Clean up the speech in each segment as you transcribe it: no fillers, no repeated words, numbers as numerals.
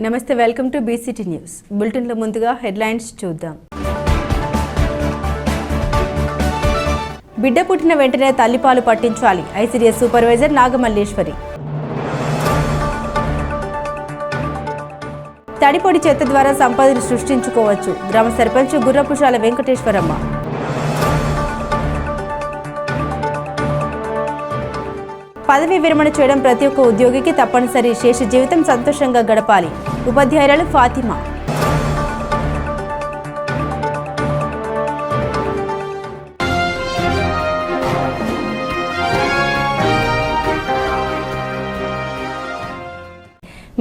నమస్తే, welcome to BCT news. బులెటిన్లో ముందుగా హెడ్లైన్స్ చూద్దాం. బిడ్డ పుట్టిన వెంటనే తల్లిపాలు పట్టించాలి, ఐసీడీఎస్ సూపర్వైజర్ నాగమల్లేశ్వరి. తడిపొడి చెత్త ద్వారా సంపదను సృష్టించుకోవచ్చు, గ్రామ సర్పంచ్ గుర్రపుషాల వెంకటేశ్వరమ్మ. పదవీ విరమణ చేయడం ప్రతి ఒక్క ఉద్యోగికి తప్పనిసరి, శేష జీవితం సంతోషంగా గడపాలి, ఉపాధ్యాయురాలు ఫాతిమా.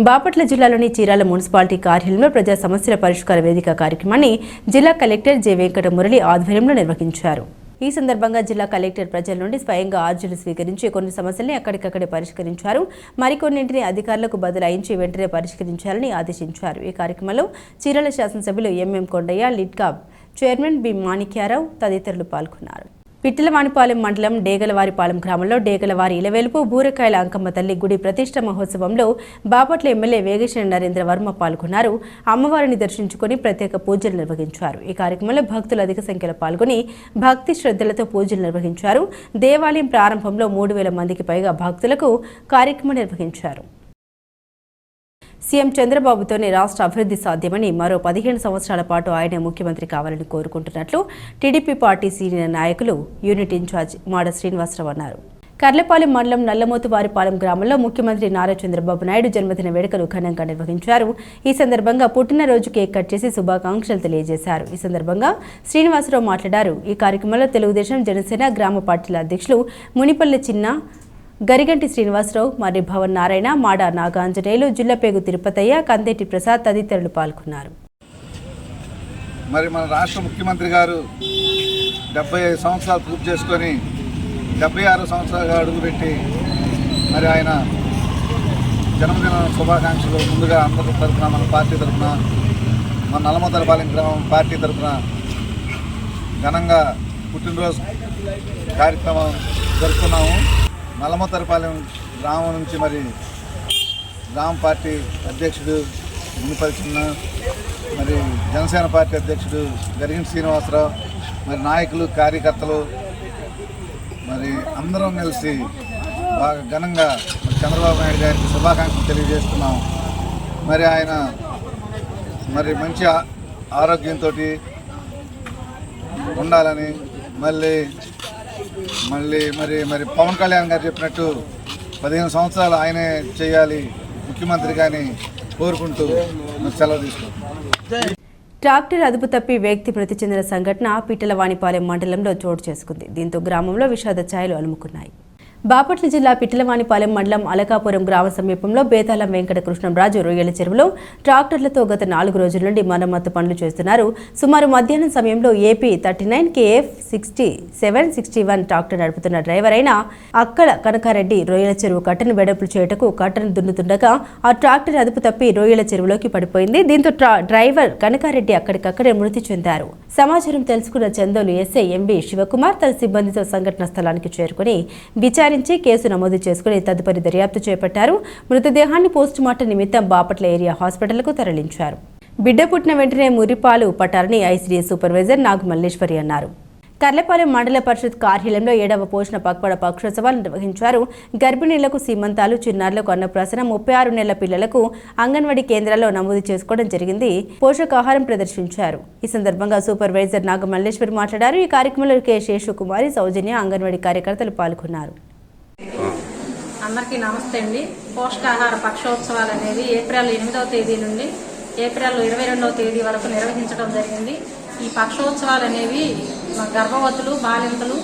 బాపట్ల జిల్లాలోని చీరాల మున్సిపాలిటీ కార్యాలయంలో ప్రజా సమస్యల పరిష్కార వేదిక కార్యక్రమాన్ని జిల్లా కలెక్టర్ జె వెంకట మురళి ఆధ్వర్యంలో నిర్వహించారు. ఈ సందర్భంగా జిల్లా కలెక్టర్ ప్రజల నుండి స్వయంగా అర్జీలు స్వీకరించి కొన్ని సమస్యల్ని అక్కడికక్కడే పరిష్కరించారు. మరికొన్నింటిని అధికారులకు బదలాయించి వెంటనే పరిష్కరించాలని ఆదేశించారు. ఈ కార్యక్రమంలో చీరాల శాసనసభ్యులు MM Kondaiah, LIDCAP chairman B Manikyarao తదితరులు పాల్గొన్నారు. పిట్టలవానిపాలెం మండలం డేగలవారిపాలెం గ్రామంలో డేగలవారి ఇలవేలుపు బూరకాయల అంకమ్మ తల్లి గుడి ప్రతిష్ట మహోత్సవంలో బాపట్ల ఎమ్మెల్యే వేగేశ్వర నరేంద్ర వర్మ పాల్గొన్నారు. అమ్మవారిని దర్శించుకుని ప్రత్యేక పూజలు నిర్వహించారు. ఈ కార్యక్రమంలో భక్తులు అధిక సంఖ్యలో పాల్గొని భక్తి శ్రద్ధలతో పూజలు నిర్వహించారు. దేవాలయం ప్రారంభంలో 3,000 మందికి పైగా భక్తులకు కార్యక్రమం నిర్వహించారు. సీఎం చంద్రబాబుతోనే రాష్ట్ర అభివృద్ధి సాధ్యమని, మరో 15 సంవత్సరాల పాటు ఆయనే ముఖ్యమంత్రి కావాలని కోరుకుంటున్నట్లు టీడీపీ పార్టీ సీనియర్ నాయకులు యూనిట్ ఇన్ఛార్జ్ మాడ శ్రీనివాసరావు అన్నారు. కర్లపాలెం మండలం నల్లమోతువారిపాలెం గ్రామంలో ముఖ్యమంత్రి నారా చంద్రబాబు నాయుడు జన్మదిన వేడుకలు ఘనంగా నిర్వహించారు. ఈ సందర్భంగా పుట్టినరోజు కేక్ కట్ చేసి శుభాకాంక్షలు తెలియజేశారు. ఈ సందర్భంగా శ్రీనివాసరావు మాట్లాడారు. ఈ కార్యక్రమంలో తెలుగుదేశం, జనసేన గ్రామ పార్టీల అధ్యక్షులు మునిపల్లి చిన్న, గరిగంటి శ్రీనివాసరావు, మరి భవన్ నారాయణ, మాడ నాగాంజనేయులు, జిల్లపేగు తిరుపతయ్య, కందేటి ప్రసాద్ తదితరులు పాల్గొన్నారు. మరి మన రాష్ట్ర ముఖ్యమంత్రి గారు 75 సంవత్సరాలు పూర్తి చేసుకొని 76 సంవత్సరాలుగా అడుగుపెట్టి మరి ఆయన జన్మదిన శుభాకాంక్షలు ముందుగా అందరి తరఫున, మన పార్టీ తరఫున, మన నల్లమోతువారిపాలెం గ్రామం పార్టీ తరఫున ఘనంగా పుట్టినరోజు కార్యక్రమం జరుపుకున్నాము. నల్లమోతువారిపాలెం గ్రామం నుంచి మరి గ్రామ పార్టీ అధ్యక్షుడు మునిపల్లి చిన్న, మరి జనసేన పార్టీ అధ్యక్షుడు గరిగంటి శ్రీనివాసరావు, మరి నాయకులు, కార్యకర్తలు మరి అందరం కలిసి బాగా ఘనంగా చంద్రబాబు నాయుడు గారికి శుభాకాంక్షలు తెలియజేస్తున్నాం. మరి ఆయన మరి మంచి ఆరోగ్యంతో ఉండాలని, మరి పవన్ కళ్యాణ్ గారు చెప్పినట్టు 15 సంవత్సరాలు ఆయనే చేయాలి ముఖ్యమంత్రి గాని కోరుకుంటూ సెలవు తీసుకుంటాం. ట్రాక్టర్ అదుపు తప్పి వ్యక్తి మృతి చెందిన సంఘటన పిట్టలవానిపాలెం మండలంలో చోటు చేసుకుంది. దీంతో గ్రామంలో విషాద ఛాయలు అలుముకున్నాయి. బాపట్ల జిల్లా పిట్టలవానిపాలెం మండలం అలకాపురం గ్రామ సమీపంలో బేతాళం వెంకట కృష్ణంరాజు రొయ్యల చెరువులో ట్రాక్టర్లతో గత 4 రోజుల నుండి మరమ్మత్తు పనులు చేస్తున్నారు. సుమారు మధ్యాహ్నం సమయంలో ఏపీ 39 KF 6761 ట్రాక్టర్ నడుపుతున్న డ్రైవర్ అయిన అక్కల కనకారెడ్డి రొయ్యల చెరువు కట్టను వెడల్పు చేయుటకు కట్టను దున్నుతుండగా ఆ ట్రాక్టర్ అదుపు తప్పి రొయ్యల చెరువులోకి పడిపోయింది. దీంతో డ్రైవర్ కనకారెడ్డి అక్కడికక్కడే మృతి చెందారు. సమాచారం తెలుసుకున్న చందోలు ఎస్ఐ ఎంబి శివకుమార్ తన సిబ్బందితో సంఘటన స్థలానికి చేరుకుని విచారించి కేసు నమోదు చేసుకుని తదుపరి దర్యాప్తు చేపట్టారు. మృతదేహాన్ని పోస్టుమార్టం నిమిత్తం బాపట్ల ఏరియా హాస్పిటల్కు తరలించారు. బిడ్డ పుట్టిన వెంటనే మురిపాలు పట్టారని ఐసీడీఎస్ సూపర్వైజర్ నాగమల్లేశ్వరి అన్నారు. కర్లపాలెం మండల పరిషత్ కార్యాలయంలో 7వ పోషణ పక్వాడ పక్షోత్సవాలు నిర్వహించారు. గర్భిణీలకు సీమంతాలు, చిన్నారులకు అన్నప్రాసన, 36 నెలల పిల్లలకు అంగన్వాడీ కేంద్రాల్లో నమోదు చేసుకోవడం జరిగింది. పోషకాహారం ప్రదర్శించారు. ఈ సందర్భంగా సూపర్వైజర్ నాగమల్లేశ్వరి మాట్లాడారు. ఈ కార్యక్రమంలో కె శేషకుమారి, సౌజన్య, అంగన్వాడీ కార్యకర్తలు పాల్గొన్నారు. అందరికీ నమస్తే అండి. పోషకాహార పక్షోత్సవాలు అనేవి ఏప్రిల్ 8వ తేదీ నుండి ఏప్రిల్ 22వ తేదీ వరకు నిర్వహించడం జరిగింది. ఈ పక్షోత్సవాలు అనేవి గర్భవతులు, బాలింతలు,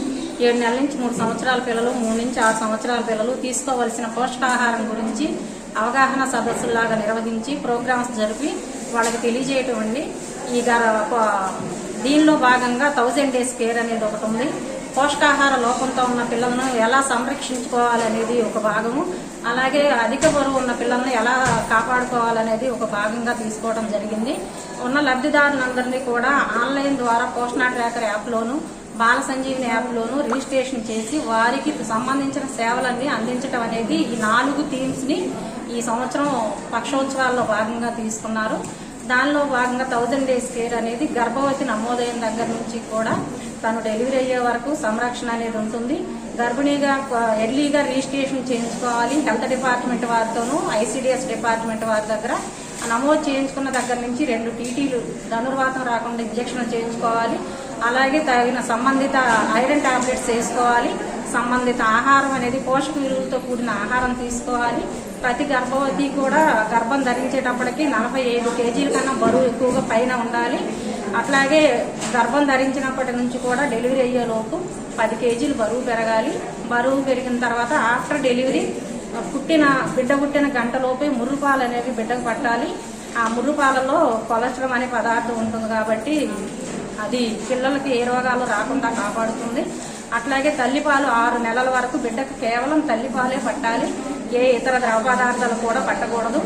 7 నెలల నుంచి 3 సంవత్సరాల పిల్లలు, 3 నుంచి 6 సంవత్సరాల పిల్లలు తీసుకోవలసిన పోషకాహారం గురించి అవగాహన సదస్సులాగా నిర్వహించి ప్రోగ్రామ్స్ జరిపి వాళ్ళకి తెలియజేయటం అండి. దీనిలో భాగంగా 1000 days కేర్ అనేది ఒకటి ఉంది. పోషకాహార లోపంతో ఉన్న పిల్లలను ఎలా సంరక్షించుకోవాలనేది ఒక భాగము, అలాగే అధిక బరువు ఉన్న పిల్లల్ని ఎలా కాపాడుకోవాలనేది ఒక భాగంగా తీసుకోవడం జరిగింది. ఉన్న లబ్ధిదారులందరినీ కూడా ఆన్లైన్ ద్వారా పోషణ ట్రాకర్ యాప్లోను, బాల సంజీవిని యాప్లోను రిజిస్ట్రేషన్ చేసి వారికి సంబంధించిన సేవలన్నీ అందించడం అనేది ఈ 4 థీమ్స్ని ఈ సంవత్సరం పక్షోత్సవాల్లో భాగంగా తీసుకున్నారు. దానిలో భాగంగా 1000 days కేర్ అనేది గర్భవతి నమోదైన దగ్గర నుంచి కూడా తను డెలివరీ అయ్యే వరకు సంరక్షణ అనేది ఉంటుంది. గర్భిణీగా ఎర్లీగా రిజిస్ట్రేషన్ చేయించుకోవాలి. హెల్త్ డిపార్ట్మెంట్ వారితోనూ ICDS డిపార్ట్మెంట్ వారి దగ్గర నమోదు చేయించుకున్న దగ్గర నుంచి 2 టీటీలు ధనుర్వాతం రాకుండా ఇంజక్షన్ చేయించుకోవాలి. అలాగే తగిన సంబంధిత ఐరన్ టాబ్లెట్స్ వేసుకోవాలి. సంబంధిత ఆహారం అనేది పోషక విలువలతో కూడిన ఆహారం తీసుకోవాలి. ప్రతి గర్భవతి కూడా గర్భం ధరించేటప్పటికి 45 kg కన్నా బరువు ఎక్కువగా పైన ఉండాలి. అట్లాగే గర్భం ధరించినప్పటి నుంచి కూడా డెలివరీ అయ్యేలోపు 10 kg బరువు పెరగాలి. బరువు పెరిగిన తర్వాత ఆఫ్టర్ డెలివరీ బిడ్డ పుట్టిన గంటలోపే ముర్రుపాలు అనేవి బిడ్డకు పట్టాలి. ఆ ముర్రుపాలలో కొలెస్ట్రాల్ అనే పదార్థం ఉంటుంది కాబట్టి అది పిల్లలకి ఏ రోగాలు రాకుండా కాపాడుతుంది. అట్లాగే తల్లిపాలు 6 నెలల వరకు బిడ్డకు కేవలం తల్లిపాలే పట్టాలి. ఏ ఇతర ద్రవ పదార్థాలు కూడా పట్టకూడదు.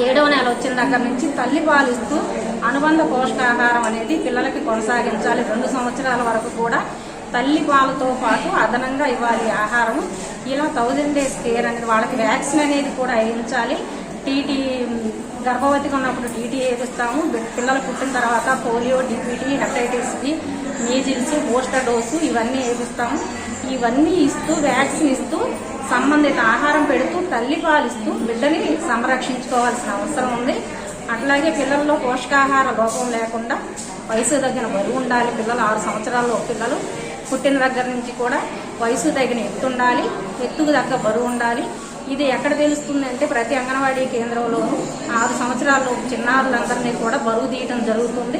7వ నెల వచ్చిన దగ్గర నుంచి తల్లిపాలు ఇస్తూ అనుబంధ పోషకాహారం అనేది పిల్లలకి కొనసాగించాలి. 2 సంవత్సరాల వరకు కూడా తల్లి పాలతో పాటు అదనంగా ఇవ్వాలి ఆహారం. ఇలా 1000 days కేర్ అనేది వాళ్ళకి వ్యాక్సిన్ అనేది కూడా వేయించాలి. టీటీ గర్భవతిగా ఉన్నప్పుడు టీటీ వేపిస్తాము. పిల్లలు పుట్టిన తర్వాత polio, DPT, hepatitis B, measles, booster dose ఇవన్నీ వేపిస్తాము. ఇవన్నీ ఇస్తూ వ్యాక్సిన్ ఇస్తూ సంబంధిత ఆహారం పెడుతూ తల్లి పాలిస్తూ బిడ్డని సంరక్షించుకోవాల్సిన అవసరం ఉంది. అట్లాగే పిల్లల్లో పోషకాహార లోపం లేకుండా వయసు తగిన బరువు ఉండాలి. పిల్లలు 6 సంవత్సరాల్లో పిల్లలు పుట్టిన దగ్గర నుంచి కూడా వయసు తగిన ఎత్తు ఉండాలి. ఎత్తుకు తగ్గ బరువు ఉండాలి. ఇది ఎక్కడ తెలుస్తుంది అంటే ప్రతి అంగన్వాడీ కేంద్రంలోనూ 6 సంవత్సరాల్లో చిన్నారులందరినీ కూడా బరువు తీయడం జరుగుతుంది.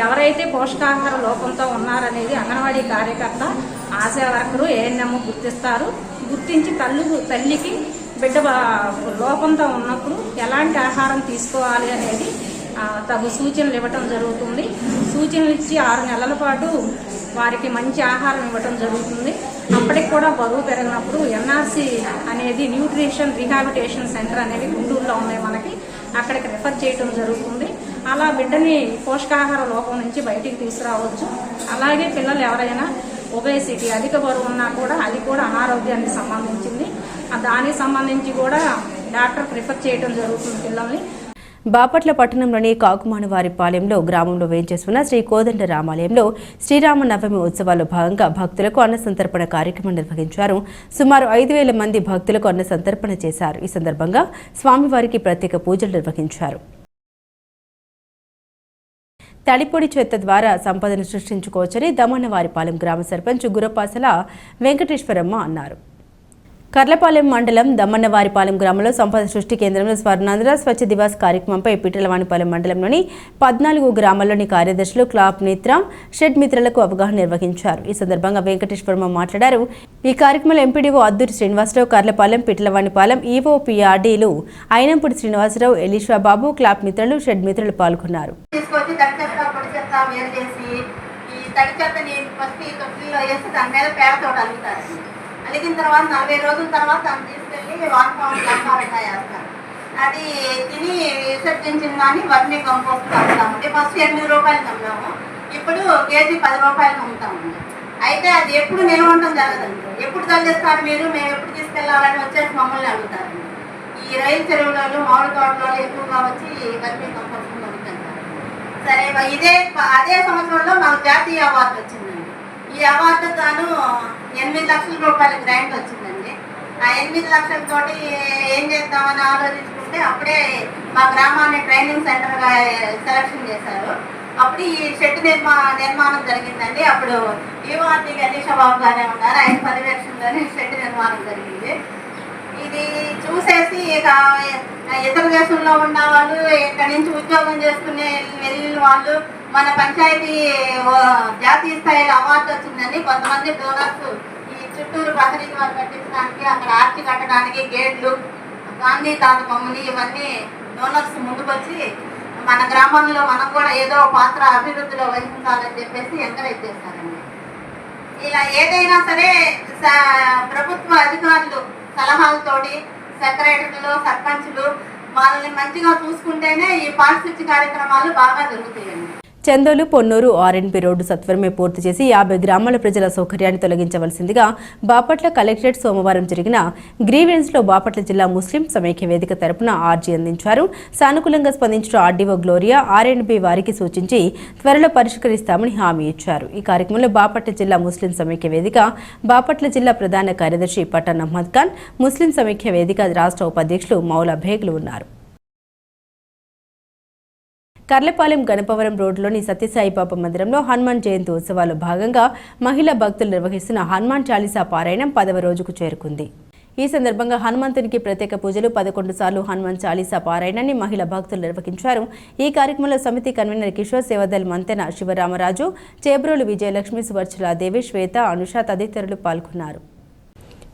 ఎవరైతే పోషకాహార లోపంతో ఉన్నారనేది అంగన్వాడీ కార్యకర్త, ఆశా వర్కరు, ANM గుర్తిస్తారు. గుర్తించి తల్లికి బిడ్డ లోపంతో ఉన్నప్పుడు ఎలాంటి ఆహారం తీసుకోవాలి అనేది తగు సూచనలు ఇవ్వటం జరుగుతుంది. సూచనలు ఇచ్చి 6 నెలల పాటు వారికి మంచి ఆహారం ఇవ్వటం జరుగుతుంది. అప్పటికి కూడా బరువు పెరిగినప్పుడు NRC అనేది న్యూట్రిషన్ రీహాబిలిటేషన్ సెంటర్ అనేది గుంటూరులో ఉన్నాయి మనకి. అక్కడికి రిఫర్ చేయటం జరుగుతుంది. అలా బిడ్డని పోషకాహార లోపం నుంచి బయటికి తీసుకురావచ్చు. అలాగే పిల్లలు ఎవరైనా ఒబేసిటీ అధిక బరువు ఉన్నా కూడా అది కూడా అనారోగ్యానికి సంబంధించింది. దానికి సంబంధించి కూడా డాక్టర్ ప్రిఫర్ చేయడం జరుగుతుంది పిల్లల్ని. బాపట్ల పట్టణంలోని కాకుమానవారిపాలెంలో గ్రామంలో వేంచేస్తున్న శ్రీ కోదండ రామాలయంలో శ్రీరామ నవమి ఉత్సవాల్లో భాగంగా భక్తులకు అన్న సంతర్పణ కార్యక్రమం నిర్వహించారు. సుమారు 5,000 మంది భక్తులకు అన్న సంతర్పణ చేశారు. ఈ సందర్భంగా స్వామివారికి ప్రత్యేక పూజలు నిర్వహించారు. తడిపొడి చెత్త ద్వారా సంపదను సృష్టించుకోవచ్చని దమ్మన్నవారిపాలెం గ్రామ సర్పంచ్ గురపాసల వెంకటేశ్వరమ్మ అన్నారు. కర్లపాలెం మండలం దమ్మన్నవారిపాలెం గ్రామంలో సంపద సృష్టి కేంద్రంలో స్వర్ణాంధ్ర స్వచ్ఛ దివాస్ కార్యక్రమంపై పిట్టలవానిపాలెం మండలంలోని 14 గ్రామాల్లోని కార్యదర్శులు క్లాప్ మిత్ర, షెడ్ మిత్రులకు అవగాహన నిర్వహించారు. ఈ సందర్భంగా వెంకటేశ్వరమ్మ మాట్లాడారు. ఈ కార్యక్రమంలో ఎంపీడీఓ అద్దూరి శ్రీనివాసరావు, కర్లపాలెం, పిట్టలవానిపాలెం ఈవో PRDలు అయినంపూడి శ్రీనివాసరావు, ఎలీషా బాబు, క్లాప్ మిత్రులు, షెడ్ మిత్రులు పాల్గొన్నారు. అలిగిన తర్వాత 40 రోజుల తర్వాత దాన్ని తీసుకెళ్ళి వాతావరణం అమ్మారంగా వేస్తారు. అది తిని విసర్జించిన కానీ వర్మీ కంపోస్ట్ అమ్ముతామండి. ఫస్ట్ 8 రూపాయలకి అమ్మాము, ఇప్పుడు కేజీ 10 రూపాయలకి అమ్ముతామండి. అయితే అది ఎప్పుడు నిల్వ ఉండడం జరగదండి. ఎప్పుడు తగ్గిస్తారు మీరు, మేము ఎప్పుడు తీసుకెళ్ళాలని వచ్చేసి మమ్మల్ని అడుగుతారండి. ఈ రైలు చెరువులలో, మామిడి తోటలలో ఎక్కువగా వచ్చి వర్మీ కంపోస్ట్ అడుగుతారు. సరే, అదే సంవత్సరంలో మాకు జాతీయ అవార్డు వచ్చిందండి. ఈ అవార్డు గాను 8 లక్షల రూపాయల గ్రాంట్ వచ్చిందండి. ఆ 8 లక్షలతోటి ఏం చేద్దామని ఆలోచించుకుంటే అప్పుడే మా గ్రామాన్ని ట్రైనింగ్ సెంటర్గా సెలక్షన్ చేశారు. అప్పుడు ఈ షెడ్ నిర్మాణం జరిగిందండి. అప్పుడు ఈవార్టీ ఎలీషా బాబు గారే ఉన్నారు. ఆయన పర్యవేక్షణలోనే షెడ్ నిర్మాణం జరిగింది. ఇది చూసేసి ఇక ఇతర దేశంలో ఉన్న వాళ్ళు, ఇక్కడి నుంచి ఉద్యోగం చేసుకునే వెళ్ళిన వాళ్ళు, మన పంచాయతీ జాతీయ స్థాయిలో అవార్డు వచ్చిందండి. కొంతమంది డోనర్స్ ఈ చుట్టూరు ప్రహరీ వాళ్ళు కట్టించడానికి, అక్కడ ఆర్చి కట్టడానికి, గేట్లు, గాంధీ తాత బొమ్మని ఇవన్నీ డోనర్స్ ముందుకొచ్చి మన గ్రామంలో మనం కూడా ఏదో పాత్ర అభివృద్ధిలో వహించాలని చెప్పేసి ఎంకరేజ్ చేస్తారండి. ఇలా ఏదైనా సరే ప్రభుత్వ అధికారులు సలహాలతోటి, సెక్రటరీలు, సర్పంచులు వాళ్ళని మంచిగా చూసుకుంటేనే ఈ పారిశుద్ధ్య కార్యక్రమాలు బాగా జరుగుతాయండి. చందోలు పొన్నూరు ఆర్ఎన్పి రోడ్డు సత్వరమే పూర్తి చేసి 50 గ్రామాల ప్రజల సౌకర్యాన్ని తొలగించవలసిందిగా బాపట్ల కలెక్టరేట్ సోమవారం జరిగిన గ్రీవెన్స్లో బాపట్ల జిల్లా ముస్లిం సమైక్య వేదిక తరపున ఆర్జీ అందించారు. సానుకూలంగా స్పందించిన ఆర్డీఓ గ్లోరియా ఆర్ఎన్బి వారికి సూచించి త్వరలో పరిష్కరిస్తామని హామీ ఇచ్చారు. ఈ కార్యక్రమంలో బాపట్ల జిల్లా ముస్లిం సమైక్య వేదిక బాపట్ల జిల్లా ప్రధాన కార్యదర్శి పఠాన్ అహ్మద్ ఖాన్, ముస్లిం సమైక్య వేదిక రాష్ట్ర ఉపాధ్యక్షులు మౌలా బేగ్లు ఉన్నారు. కర్లపాలెం గణపవరం రోడ్డులోని సత్యసాయిబాబా మందిరంలో హనుమాన్ జయంతి ఉత్సవాల్లో భాగంగా మహిళా భక్తులు నిర్వహిస్తున్న హనుమాన్ చాలీసా పారాయణం 10వ రోజుకు చేరుకుంది. ఈ సందర్భంగా హనుమంతునికి ప్రత్యేక పూజలు 11 సార్లు హనుమాన్ చాలీసా పారాయణాన్ని మహిళా భక్తులు నిర్వహించారు. ఈ కార్యక్రమంలో సమితి కన్వీనర్ కిషోర్ సేవదల్ మంతెన శివరామరాజు, చేబ్రోలు విజయలక్ష్మి, సువర్చలాదేవి, శ్వేత, అనుష తదితరులు పాల్గొన్నారు.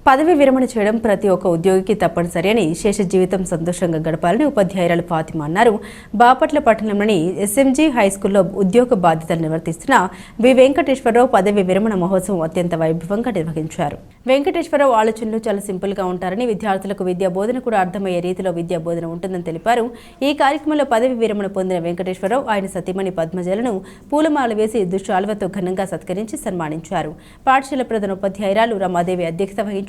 పదవి విరమణ చేయడం ప్రతి ఒక్క ఉద్యోగికి తప్పనిసరి అని శేష జీవితం సంతోషంగా గడపాలని ఉపాధ్యాయురాలు ఫాతిమా అన్నారు. బాపట్ల పట్టణంలోని ఎస్ఎంజీ హైస్కూల్లో ఉద్యోగ బాధ్యతలు నిర్వర్తిస్తున్న వి వెంకటేశ్వరరావు పదవి విరమణ మహోత్సవం అత్యంత వైభవంగా నిర్వహించారు. వెంకటేశ్వరరావు ఆలోచనలు చాలా సింపుల్ గా ఉంటారని, విద్యార్థులకు విద్యా బోధన కూడా అర్థమయ్యే రీతిలో విద్యా బోధన ఉంటుందని తెలిపారు. ఈ కార్యక్రమంలో పదవి విరమణ పొందిన వెంకటేశ్వరరావు ఆయన సతీమణి పద్మజలను పూలమాల వేసి దుశ్శాలువతో ఘనంగా సత్కరించి సన్మానించారు. పాఠశాల ప్రధాన ఉపాధ్యాయురాలు రమాదేవి అధ్యక్షత వహించారు.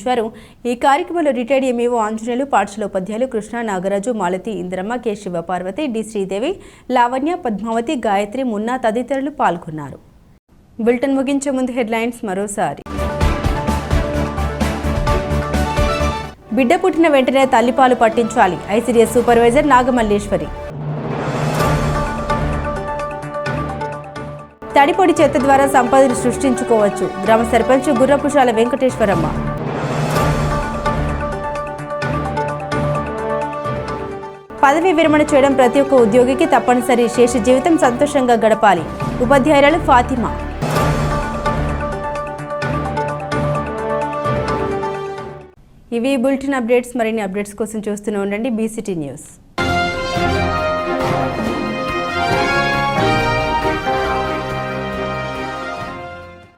ఈ కార్యక్రమంలో రిటైర్డ్ ఎంఈఓ ఆంజనేయులు, పాఠశాల ఉపాధ్యాయులు కృష్ణ, నాగరాజు, మాలతి, ఇంద్రమ్మ, కె శివపార్వతి, డి శ్రీదేవి, లావణ్య, పద్మావతి, గాయత్రి, మున్నా తదితరులు పాల్గొన్నారు. బులెటిన్ ముగించే ముందు హెడ్లైన్స్ మరోసారి. బిడ్డ పుట్టిన వెంటనే తల్లిపాలు పట్టించాలి, ఐసిడిఎస్ సూపర్వైజర్ నాగమల్లేశ్వరి. తడిపొడి చెత్త ద్వారా సంపదను సృష్టించుకోవచ్చు, గ్రామ సర్పంచ్ గుర్రపుషాల వెంకటేశ్వరమ్మ. పదవి విరమణ చేయడం ప్రతి ఒక్క ఉద్యోగికి తప్పనిసరి, శేష జీవితం సంతోషంగా గడపాలి, ఉపాధ్యాయురాలు ఫాతిమా. ఇవి బులెటిన్ అప్డేట్స్. మరిన్ని అప్డేట్స్ కోసం చూస్తూనే ఉండండి బీసీటీ న్యూస్.